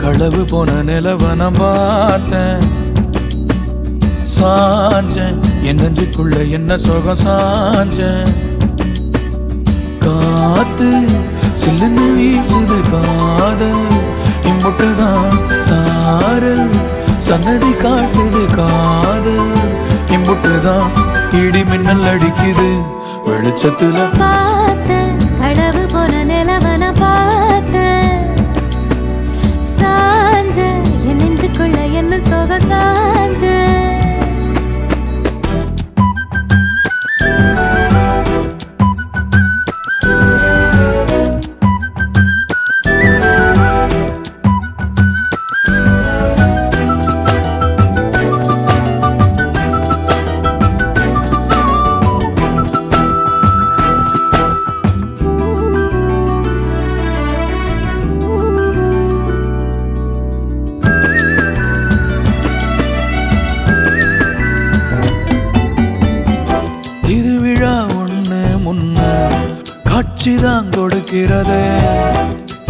களவு போன நிலவ நான் பார்த்தேன். சாஞ்சேன் என் நெஞ்சுக்குள்ள என்ன சுகம் சாஞ்சேன். காத்து சில்லுன்னு வீசுது காதல் இம்புட்டுதான் சாரல் சன்னதி காட்டுது காதல் இம்புட்டுதான் இடி மின்னல் அடிக்குது வெளிச்சத்துல. பார்த்த களவு போன நிலவன பார்த்த சாஞ்ச என் நெஞ்சுக்குள்ள என்ன சோக சாஞ்ச. திருவிழா ஒண்ணு முன்ன காட்சிதான் கொடுக்கிறது.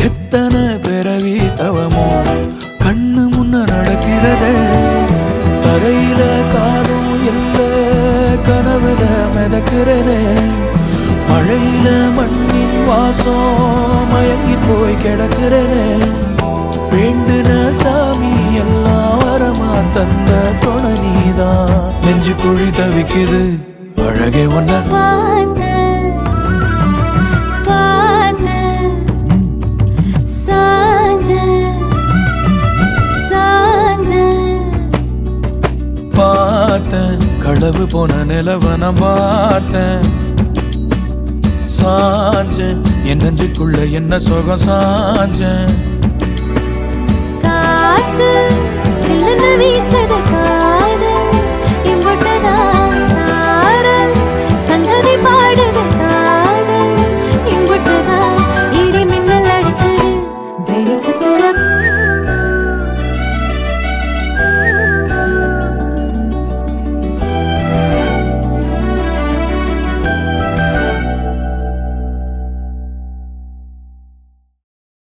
எத்தனை பிறவி தவமோ கண்ணு முன்ன நடக்கிறது. தரையில காலும் இல்ல கனவுல மிதக்கிறனே. மழையில மண்ணின் வாசம் மயங்கி போய் கிடக்கிறனே. வேண்டுன சாமி எல்லாம் வரமா தந்த துணை நீதான். நெஞ்சு குழி தவிக்குது அழகே ஒன்ன பார்த்த பார்த்த சாஞ்ச சாஞ்ச. பார்த்தேன் களவு போன நிலவ நான் பார்த்தேன். சாஞ்சேன் என் நெஞ்சுக்குள்ள என்ன சுகம் சாஞ்சேன். காத்து சில்லுன்னு